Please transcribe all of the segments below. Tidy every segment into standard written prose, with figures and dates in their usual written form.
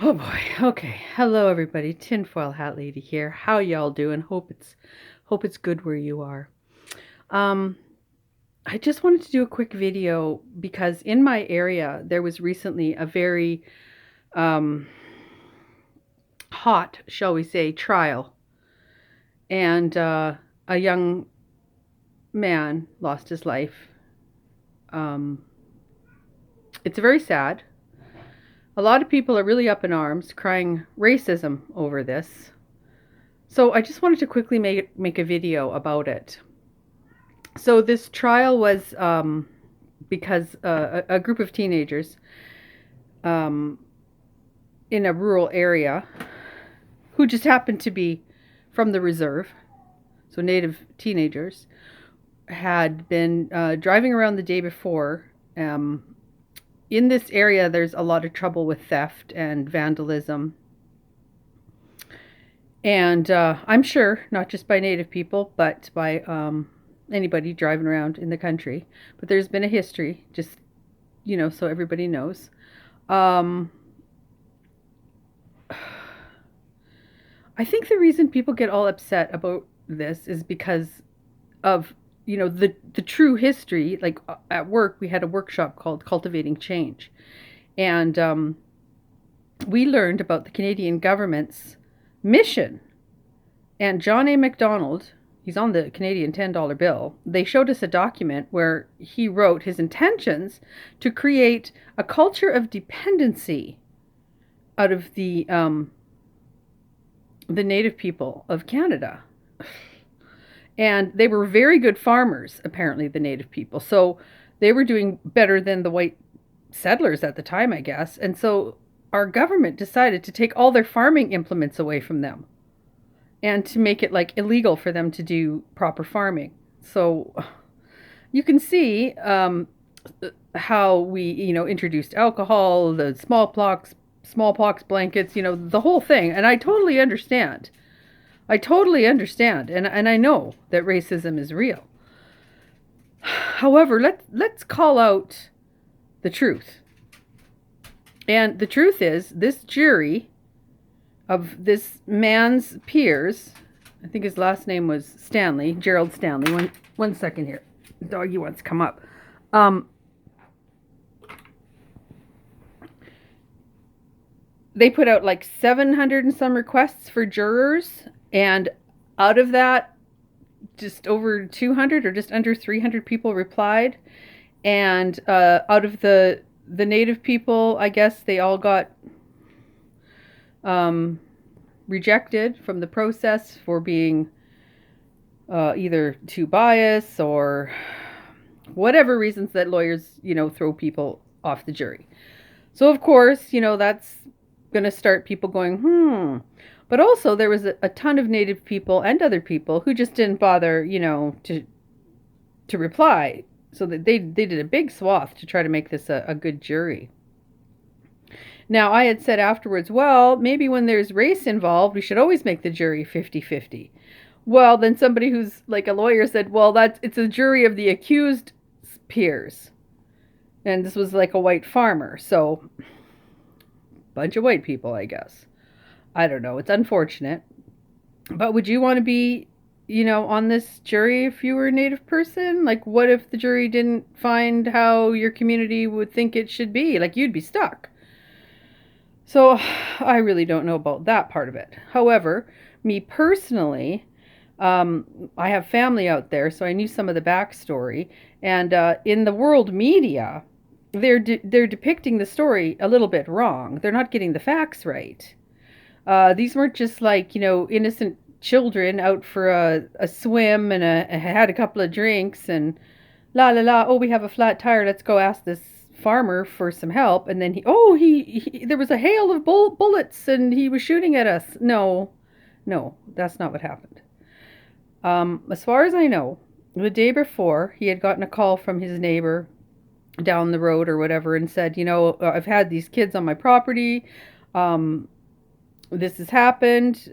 Oh boy. Okay. Hello everybody. Tinfoil Hat Lady here. How y'all doing? Hope it's good where you are. Um I just wanted to do a quick video because in my area there was recently a very um hot, shall we say, trial, and a young man lost his life. Um it's very sad. A lot of people are really up in arms crying racism over this. So I just wanted to quickly make a video about it. So this trial was because a group of teenagers um, in a rural area who just happened to be from the reserve, so native teenagers, had been driving around the day before. In this area, there's a lot of trouble with theft and vandalism. And I'm sure not just by native people, but by anybody driving around in the country. But there's been a history, just, so everybody knows. Um, I think the reason people get all upset about this is because of, the true history. Like at work, we had a workshop called Cultivating Change. And we learned about the Canadian government's mission. And John A. Macdonald, he's on the Canadian $10 bill. They showed us a document where he wrote his intentions to create a culture of dependency out of the native people of Canada. And they were very good farmers, apparently, the native people. So they were doing better than the white settlers at the time, I guess. And so our government decided to take all their farming implements away from them and to make it like illegal for them to do proper farming. So you can see how we, introduced alcohol, the smallpox blankets, the whole thing. And I totally understand. And I know that racism is real. However, let's call out the truth. And the truth is, this jury of this man's peers, I think his last name was Stanley, Gerald Stanley. One second here. The doggy wants to come up. They put out like 700 and some requests for jurors, and out of that, just over 200 or just under 300 people replied. And out of the native people, I guess they all got rejected from the process for being either too biased or whatever reasons that lawyers, throw people off the jury. So of course, that's going to start people going, But also there was a ton of native people and other people who just didn't bother, to reply. So that they did a big swath to try to make this a good jury. Now, I had said afterwards, well, maybe when there's race involved, we should always make the jury 50-50. Well, then somebody who's like a lawyer said, well, it's a jury of the accused peers. And this was like a white farmer. So, bunch of white people, I guess. I don't know. It's unfortunate. But would you want to be, on this jury if you were a native person? Like, what if the jury didn't find how your community would think it should be? Like, you'd be stuck. So I really don't know about that part of it. However, me personally, I have family out there, so I knew some of the backstory. And in the world media, they're depicting the story a little bit wrong. They're not getting the facts right. These weren't just like, innocent children out for a swim and had a couple of drinks and la la la. Oh, we have a flat tire. Let's go ask this farmer for some help. And then he there was a hail of bullets and he was shooting at us. No, that's not what happened. As far as I know, the day before, he had gotten a call from his neighbor down the road or whatever and said, I've had these kids on my property. This has happened.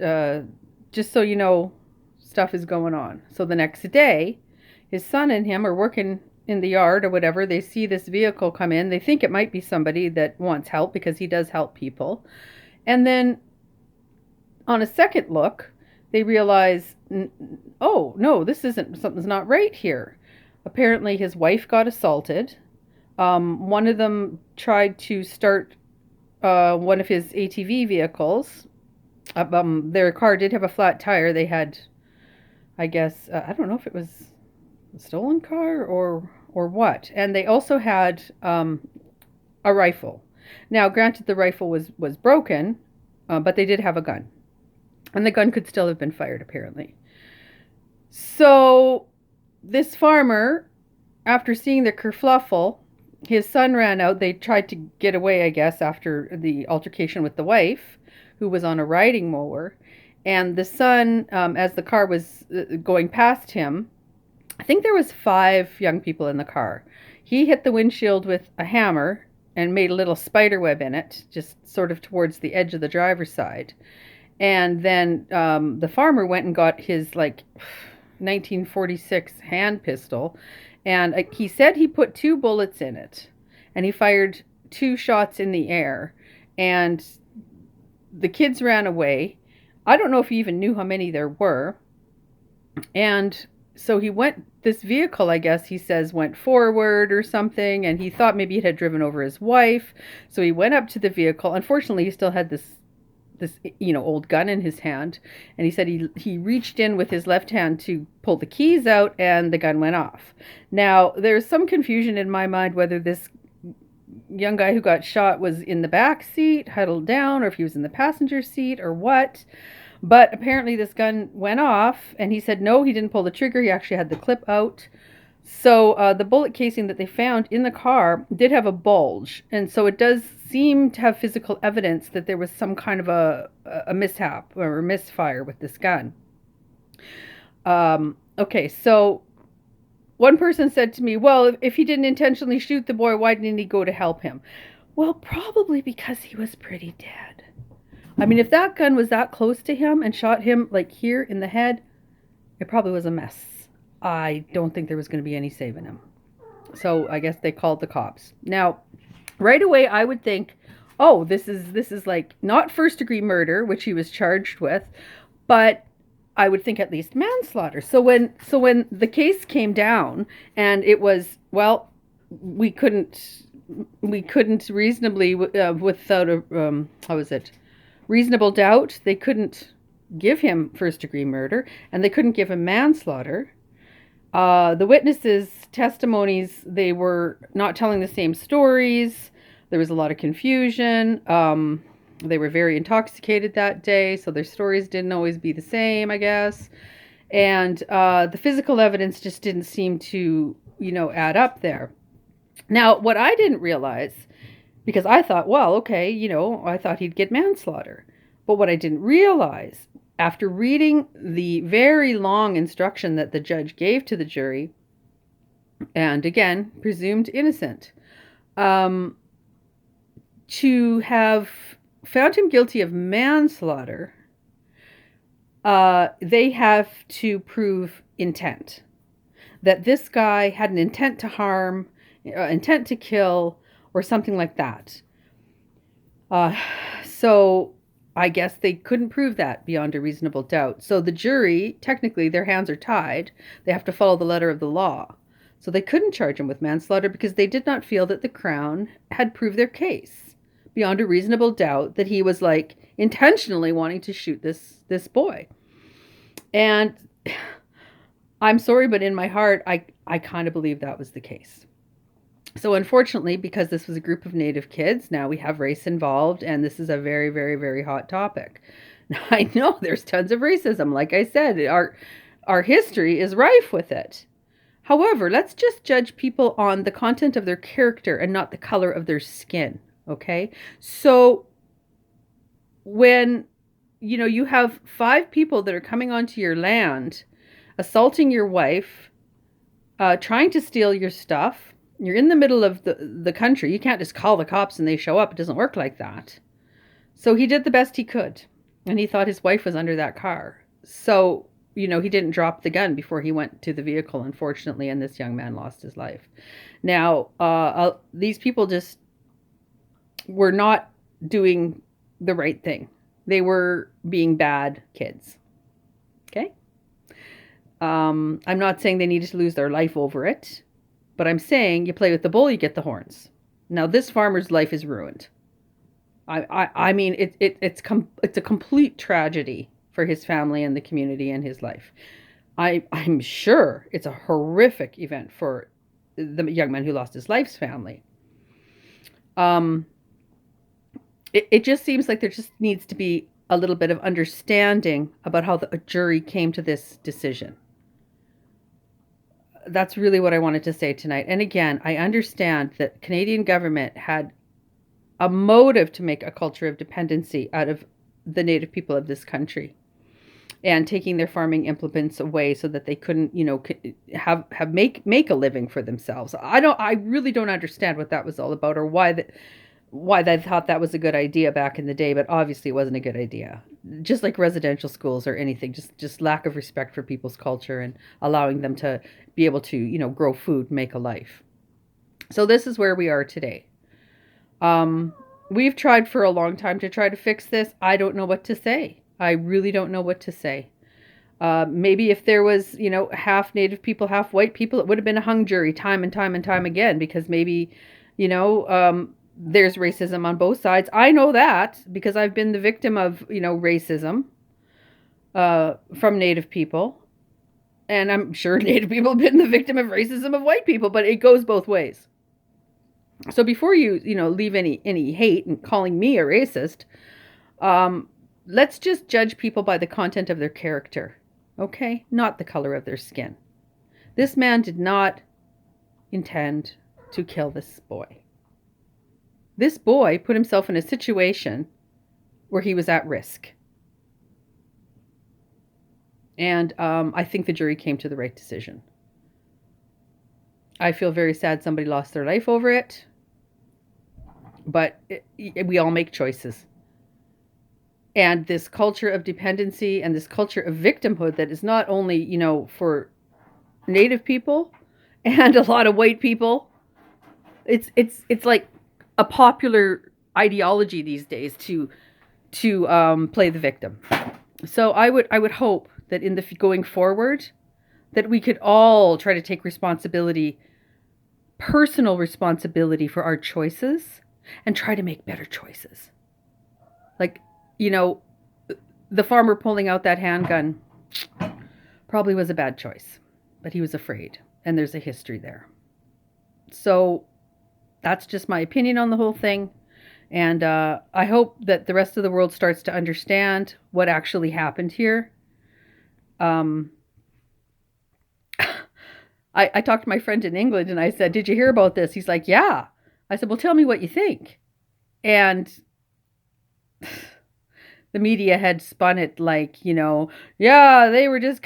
Just so you know, stuff is going on. So the next day, his son and him are working in the yard or whatever. They see this vehicle come in. They think it might be somebody that wants help because he does help people. And then on a second look, they realize, oh, no, this isn't, something's not right here. Apparently, his wife got assaulted. One of them tried to start one of his ATV vehicles. Their car did have a flat tire. They had, I guess, I don't know if it was a stolen car or what. And they also had a rifle. Now, granted, the rifle was broken, but they did have a gun. And the gun could still have been fired, apparently. So, this farmer, after seeing the kerfluffle, his son ran out. They tried to get away, I guess, after the altercation with the wife, who was on a riding mower. And the son, as the car was going past him, I think there was 5 young people in the car. He hit the windshield with a hammer and made a little spider web in it, just sort of towards the edge of the driver's side. And then the farmer went and got his, like, 1946 hand pistol. And he said he put 2 bullets in it. And he fired 2 shots in the air. And the kids ran away. I don't know if he even knew how many there were. And so he went, this vehicle, I guess, he says, went forward or something. And he thought maybe it had driven over his wife. So he went up to the vehicle. Unfortunately, he still had this old gun in his hand, and he said he reached in with his left hand to pull the keys out, and the gun went off. Now, there's some confusion in my mind whether this young guy who got shot was in the back seat, huddled down, or if he was in the passenger seat, or what. But apparently this gun went off, and he said no, he didn't pull the trigger. He actually had the clip out. So the bullet casing that they found in the car did have a bulge, and so it does seem to have physical evidence that there was some kind of a mishap or a misfire with this gun. Okay, so one person said to me, well, if he didn't intentionally shoot the boy, why didn't he go to help him? Well, probably because he was pretty dead. I mean, if that gun was that close to him and shot him, like, here in the head, it probably was a mess. I don't think there was going to be any saving him. So I guess they called the cops. Now, right away, I would think, oh, this is like not first degree murder, which he was charged with, but I would think at least manslaughter. So when the case came down and it was, well, we couldn't reasonably, without a, reasonable doubt, they couldn't give him first degree murder, and they couldn't give him manslaughter. The witnesses' testimonies, they were not telling the same stories. There was a lot of confusion. They were very intoxicated that day, so their stories didn't always be the same, I guess. And the physical evidence just didn't seem to, add up there. Now, what I didn't realize, because I thought, well, okay, I thought he'd get manslaughter. But what I didn't realize, after reading the very long instruction that the judge gave to the jury, and again, presumed innocent, to have found him guilty of manslaughter, they have to prove intent. That this guy had an intent to harm, intent to kill, or something like that. So I guess they couldn't prove that beyond a reasonable doubt. So the jury, technically, their hands are tied. They have to follow the letter of the law. So they couldn't charge him with manslaughter because they did not feel that the Crown had proved their case beyond a reasonable doubt that he was, like, intentionally wanting to shoot this boy. And I'm sorry, but in my heart, I kind of believe that was the case. So unfortunately, because this was a group of Native kids, now we have race involved, and this is a very, very, very hot topic. Now, I know there's tons of racism. Like I said, our history is rife with it. However, let's just judge people on the content of their character and not the color of their skin, okay? So when, you have 5 people that are coming onto your land, assaulting your wife, trying to steal your stuff, you're in the middle of the country. You can't just call the cops and they show up. It doesn't work like that. So he did the best he could. And he thought his wife was under that car. So, he didn't drop the gun before he went to the vehicle, unfortunately, and this young man lost his life. Now, these people just were not doing the right thing. They were being bad kids. Okay? I'm not saying they needed to lose their life over it, but I'm saying you play with the bull, you get the horns. Now, this farmer's life is ruined. I mean, it's a complete tragedy for his family and the community and his life. I'm sure it's a horrific event for the young man who lost his life's family. Um, it just seems like there just needs to be a little bit of understanding about how the jury came to this decision. That's really what I wanted to say tonight. And again, I understand that Canadian government had a motive to make a culture of dependency out of the native people of this country and taking their farming implements away so that they couldn't, have make a living for themselves. I really don't understand what that was all about, or why they thought that was a good idea back in the day, but obviously it wasn't a good idea. Just like residential schools or anything, just lack of respect for people's culture and allowing them to be able to, grow food, make a life. So this is where we are today. We've tried for a long time to try to fix this. I don't know what to say. I really don't know what to say. Maybe if there was, half Native people, half white people, it would have been a hung jury time and time and time again, because maybe, there's racism on both sides. I know that because I've been the victim of, racism from Native people. And I'm sure Native people have been the victim of racism of white people, but it goes both ways. So before you, leave any hate and calling me a racist, let's just judge people by the content of their character, okay? Not the color of their skin. This man did not intend to kill this boy. This boy put himself in a situation where he was at risk. And I think the jury came to the right decision. I feel very sad somebody lost their life over it. But we all make choices. And this culture of dependency and this culture of victimhood that is not only, for Native people and a lot of white people. It's like a popular ideology these days to play the victim. So I would hope that in the going forward that we could all try to take responsibility, personal responsibility for our choices, and try to make better choices. Like, the farmer pulling out that handgun probably was a bad choice, but he was afraid, and there's a history there. So that's just my opinion on the whole thing. And I hope that the rest of the world starts to understand what actually happened here. I talked to my friend in England and I said, "Did you hear about this?" He's like, "Yeah." I said, "Well, tell me what you think." And the media had spun it like, yeah, they were just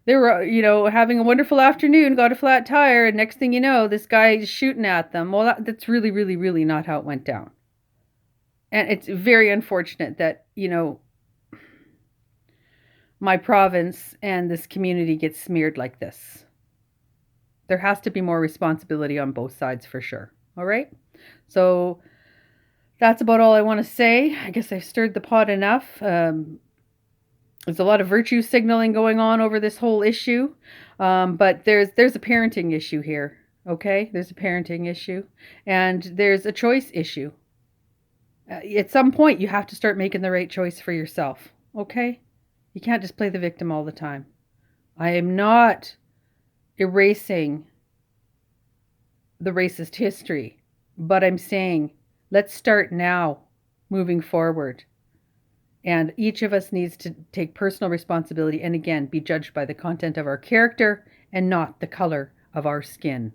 they were, having a wonderful afternoon, got a flat tire, and next thing you know, this guy is shooting at them. Well, that's really, really, really not how it went down. And it's very unfortunate that, my province and this community gets smeared like this. There has to be more responsibility on both sides for sure. All right? So that's about all I want to say. I guess I've stirred the pot enough. There's a lot of virtue signaling going on over this whole issue. But there's a parenting issue here. Okay? There's a parenting issue. And there's a choice issue. At some point, you have to start making the right choice for yourself. Okay? You can't just play the victim all the time. I am not erasing the racist history, but I'm saying let's start now moving forward. And each of us needs to take personal responsibility and, again, be judged by the content of our character and not the color of our skin.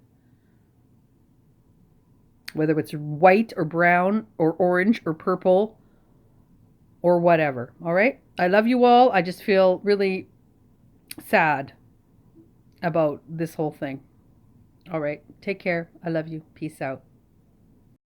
Whether it's white or brown or orange or purple or whatever. All right? I love you all. I just feel really sad about this whole thing. All right. Take care. I love you. Peace out.